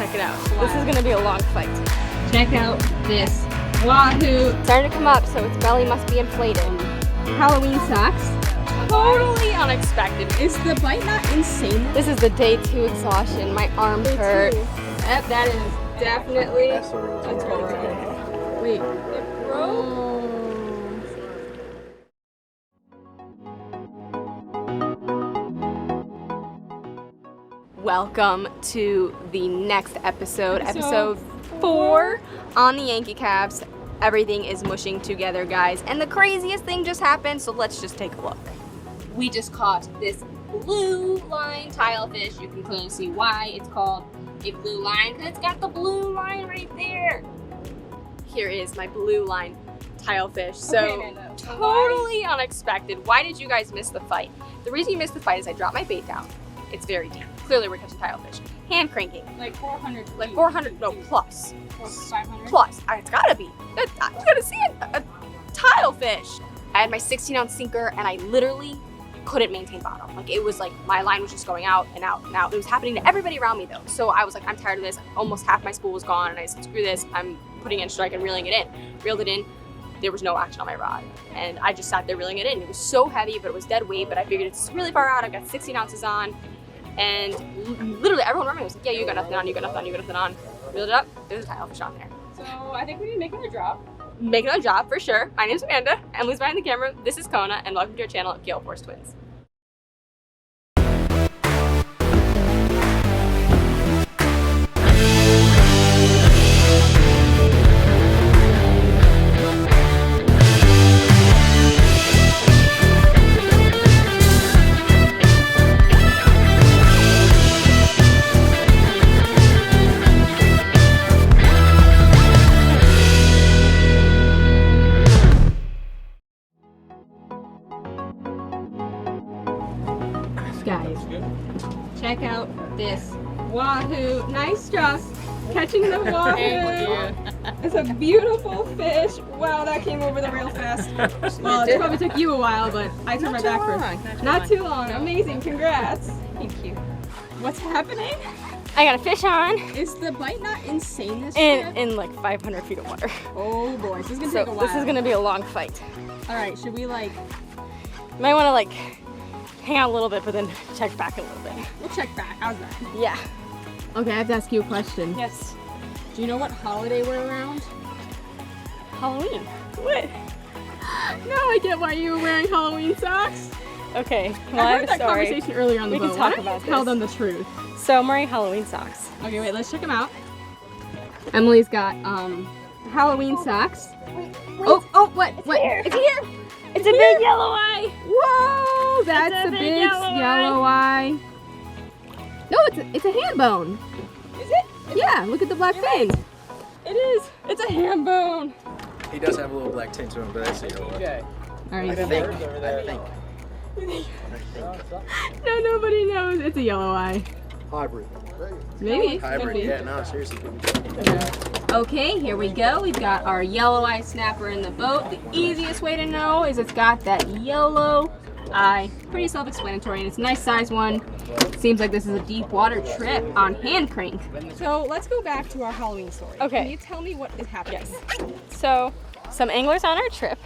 Check it out. This is gonna be a long fight. Check out this wahoo. It's starting to come up, so its belly must be inflated. Halloween socks. Totally unexpected. Is the bite not insane? This is the day 2 exhaustion. My arms hurt. Yep, that is definitely a total. Wait, it broke? Welcome to the next episode 4 on the Yankee Caps. Everything is mushing together, guys, and the craziest thing just happened, so let's just take a look. We just caught this blue line tilefish. You can clearly see why it's called a blue line, because it's got the blue line right there. Here is my blue line tilefish. So totally unexpected. Why did you guys miss the fight? The reason you missed the fight is I dropped my bait down. It's very deep. Clearly we're catching tilefish. Hand cranking. Like 400 feet. Like 400, no, plus. 500? Plus. It's gotta be. I'm gonna see a tilefish. I had my 16-ounce sinker and I literally couldn't maintain bottom. Like it was like my line was just going out and out and out. It was happening to everybody around me though. So I was like, I'm tired of this. Almost half my spool was gone and I said, screw this. I'm putting in strike and reeling it in. Reeled it in. There was no action on my rod. And I just sat there reeling it in. It was so heavy, but it was dead weight. But I figured it's really far out. I've got 16 ounces on. And literally everyone around me was like, yeah, you got nothing on, you got nothing on, you got nothing on. Reeled it up, there's a tilefish on there. So I think we need to make another drop. Make another drop, for sure. My name's Amanda, Emily's behind the camera, this is Kona, and welcome to our channel, Gale Force Twins. Guys, check out this wahoo. Nice job catching the wahoo. It's a beautiful fish. Wow, that came over the rail fast. Well, it probably took you a while, but I turned my back first. Not too long. Amazing. Congrats. Thank you. What's happening? I got a fish on. Is the bite not insane this trip? In like 500 feet of water. Oh boy, this is gonna take a while. This is gonna be a long fight. All right, should we like? You might wanna like hang out a little bit, but then check back a little bit. We'll check back. How's that? Yeah. Okay, I have to ask you a question. Yes. Do you know what holiday we're around? Halloween. What? Now I get why you were wearing Halloween socks. Okay. Well, I heard that conversation earlier on the boat. We can talk Why don't about you tell this. them the truth. So I'm wearing Halloween socks. Okay, wait, let's check them out. Emily's got Halloween socks. Wait. What? It's here. It's a big yellow eye. Whoa, that's a big yellow eye. No, it's a hand bone. Is it? Yeah, look at the black fin. It is. It's a hand bone. He does have a little black tint to him, but that's it. Okay. All right. I think. No, nobody knows. It's a yellow eye. Hybrid. Maybe. Hybrid, yeah, no, seriously. Okay, here we go. We've got our yellow eye snapper in the boat. The easiest way to know is it's got that yellow eye. Pretty self-explanatory, and it's a nice size one. Seems like this is a deep water trip on hand crank. So let's go back to our Halloween story. Okay. Can you tell me what is happening? Yes. So some anglers on our trip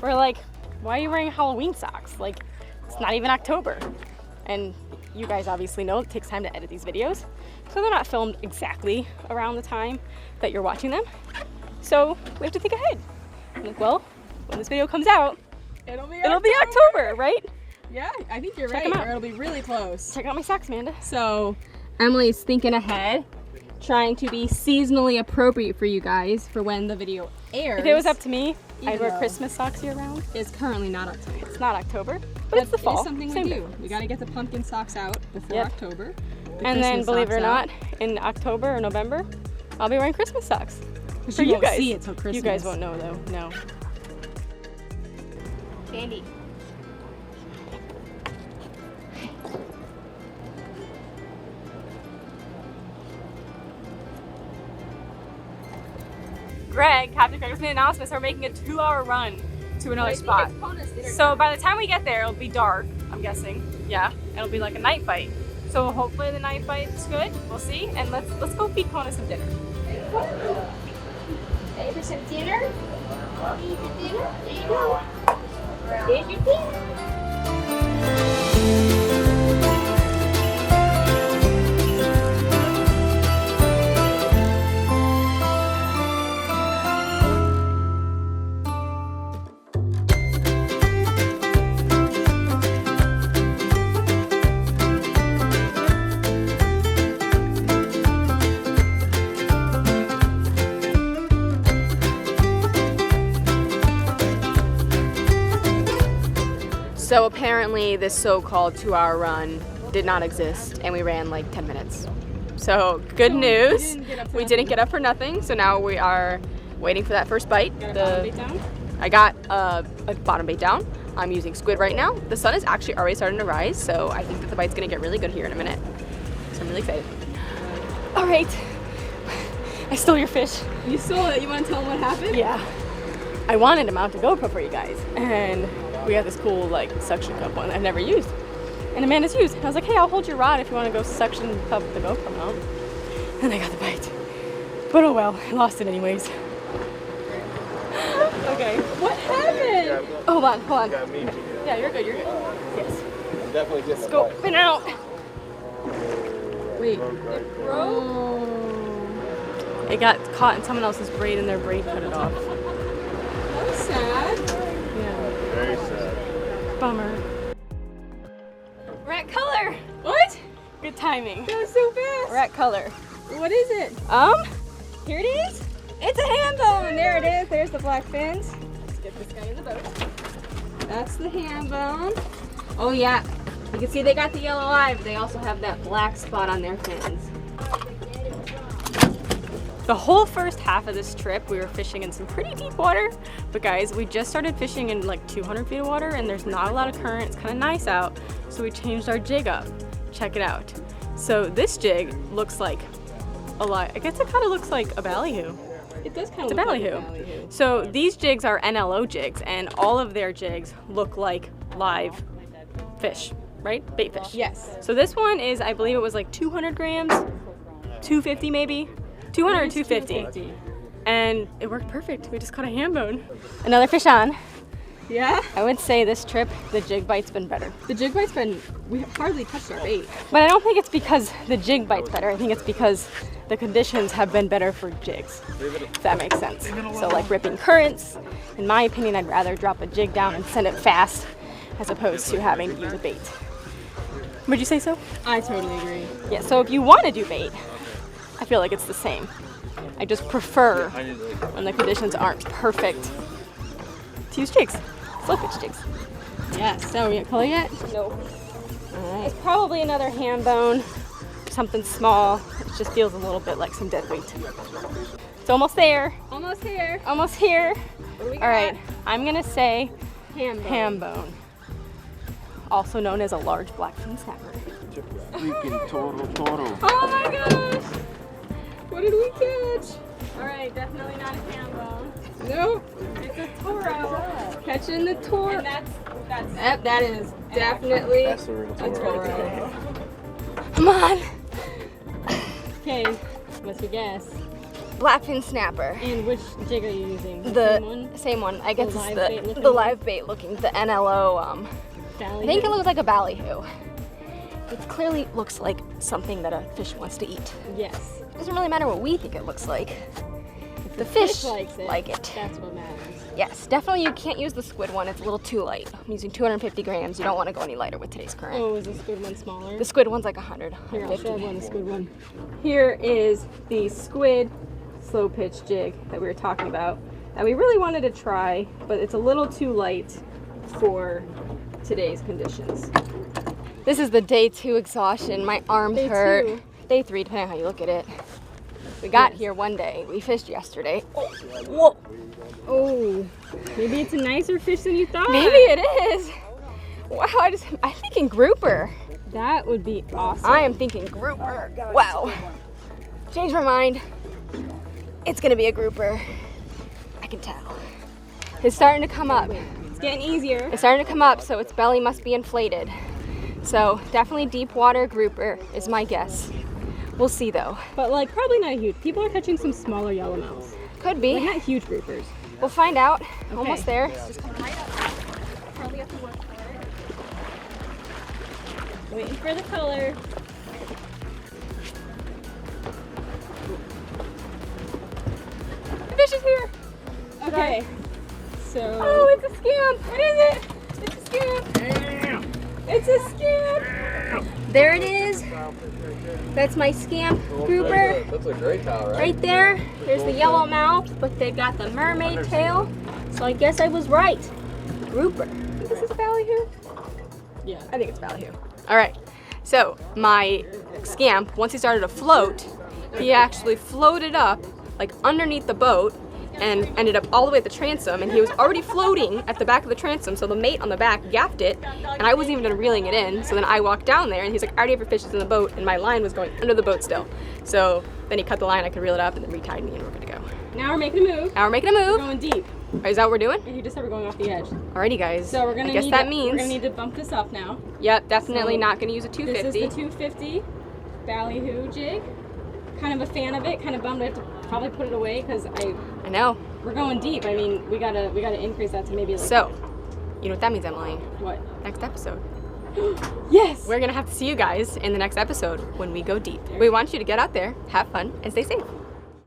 were like, why are you wearing Halloween socks? Like, it's not even October. And you guys obviously know it takes time to edit these videos. So they're not filmed exactly around the time that you're watching them. So we have to think ahead. I'm like, well, when this video comes out, It'll be October, right? Yeah, I think you're Check right. 'em out. Or it'll be really close. Check out my socks, Amanda. So Emily's thinking ahead, trying to be seasonally appropriate for you guys for when the video airs. If it was up to me, I'd Even wear though Christmas socks year round. It's currently not October. It's not October, but it's the fall. It's something we Same do. difference. We got to get the pumpkin socks out before Yep. October. And then, believe it or not, in October or November, I'll be wearing Christmas socks. For you you won't guys. see it till Christmas. You guys won't know though. No. Sandy. Captain Greg, with an announcement, so we're making a 2-hour run to another spot. So by the time we get there, it'll be dark, I'm guessing. Yeah, it'll be like a night fight. So hopefully the night bite's good. We'll see. And let's go feed Kona some dinner. Ready for some dinner? Eat your dinner? There you go. Eat your dinner. So apparently this so-called 2-hour run did not exist and we ran like 10 minutes. So good news. We didn't get up for nothing. So now we are waiting for that first bite. I got a bottom bait down. I'm using squid right now. The sun is actually already starting to rise, so I think that the bite's gonna get really good here in a minute. So I'm really excited. All right, I stole your fish. You stole it. You want to tell them what happened? Yeah. I wanted to mount a GoPro for you guys, and we have this cool like suction cup one I've never used, and Amanda's used. I was like, hey, I'll hold your rod if you want to go suction cup the GoPro mount. And I got the bite, but oh well, I lost it anyways. Okay. What happened? Hold on. Yeah, you're good. Yes. Definitely just Go in and out. Wait. It broke? It got caught in someone else's braid, and their braid cut it off. That was sad. Yeah. very sad. Bummer. Rat color. What? Good timing. That was so fast. Rat color. What is it? Here it is. It's a ham bone. There it is. There's the black fins. Let's get this guy in the boat. That's the ham bone. Oh yeah. You can see they got the yellow eye, but they also have that black spot on their fins. The whole first half of this trip, we were fishing in some pretty deep water. But guys, we just started fishing in like 200 feet of water, and there's not a lot of current. It's kind of nice out. So we changed our jig up. Check it out. So this jig looks like a lot. I guess it kind of looks like a ballyhoo. It does kind It's of a look like ballyhoo. a ballyhoo. So these jigs are NLO jigs, and all of their jigs look like live fish, right? Bait fish. Yes. So this one is, I believe it was like 200 grams, 250 maybe, 200 or 250. And it worked perfect. We just caught a ham bone. Another fish on. Yeah? I would say this trip, the jig bite's been better. The jig bite's been, we hardly touched our bait. But I don't think it's because the jig bite's better. I think it's because the conditions have been better for jigs, if that makes sense. So like ripping currents, in my opinion, I'd rather drop a jig down and send it fast as opposed to having to use a bait. Would you say so? I totally agree. Yeah, so if you want to do bait, I feel like it's the same. I just prefer when the conditions aren't perfect to use jigs, slow pitch jigs. Yes. So we got color yet? No. It's probably another ham bone, something small. It just feels a little bit like some dead weight. It's almost there. Almost here. Almost here. What do we All right, got? I'm gonna say Ham bone. ham bone, also known as a large blackfin snapper. Freaking Toro. Oh my gosh! What did we catch? All right, definitely not a ham bone. Nope. It's a toro. Catching the Toro. And that's Yep, that is definitely That's the real a Toro. come on. Okay, what's your guess? Blackfin snapper. And which jig are you using? The same one. I guess The it's live bait looking the one? live bait looking, the NLO. I think it looks like a ballyhoo. It clearly looks like something that a fish wants to eat. Yes. It doesn't really matter what we think it looks like. If the fish likes it, like it. That's what matters. Yes, definitely you can't use the squid one. It's a little too light. I'm using 250 grams. You don't want to go any lighter with today's current. Oh, is the squid one smaller? The squid one's like 100, Here, I'll show 150. one, the squid one. Here is the squid slow pitch jig that we were talking about that we really wanted to try, but it's a little too light for today's conditions. This is the day 2 exhaustion. My arms Day hurt. 2. Day 3, depending on how you look at it. We got here one day. We fished yesterday. Oh, whoa. Oh, maybe it's a nicer fish than you thought. Maybe it is. Wow, I'm thinking grouper. That would be awesome. I am thinking grouper. Wow. Changed my mind. It's gonna be a grouper. I can tell. It's starting to come up. It's getting easier. It's starting to come up, so its belly must be inflated. So definitely deep water grouper is my guess. We'll see though. But like probably not huge. People are catching some smaller yellowmouths. Could be. Like not huge groupers. We'll find out. Okay. Almost there. Just coming right up. Probably have to work for it. Waiting for the color. The fish is here. Okay. So. Oh, it's a scamp. What is it? It's a scamp. It's a scamp. There it is. That's my scamp grouper. That's a great towel, right? Right there. There's the yellow mouth, but they've got the mermaid tail. So I guess I was right. Grouper. This is ballyhoo. Yeah. I think it's ballyhoo. All right. So my scamp, once he started to float, he actually floated up like underneath the boat and ended up all the way at the transom, and he was already floating at the back of the transom, so the mate on the back gapped it, and I wasn't even done reeling it in, so then I walked down there, and he's like, I already have your fishes in the boat, and my line was going under the boat still. So then he cut the line, I could reel it up, and then retied me, and we're good to go. Now we're making a move. Now we're making a We're move. going deep. Is that what we're doing? You just said we're going off the edge. Alrighty guys. So we're gonna I guess need that to, means, we're gonna need to bump this up now. yep, definitely So not gonna use a This 250. is the 250 ballyhoo jig. Kind of a fan of it. Kind of bummed I have to probably put it away because I know. we're going deep. I mean, we gotta increase that to maybe like So, you know what that means, Emily? what? Next episode. Yes. We're gonna have to see you guys in the next episode when we go deep. We want you to get out there, have fun, and stay safe.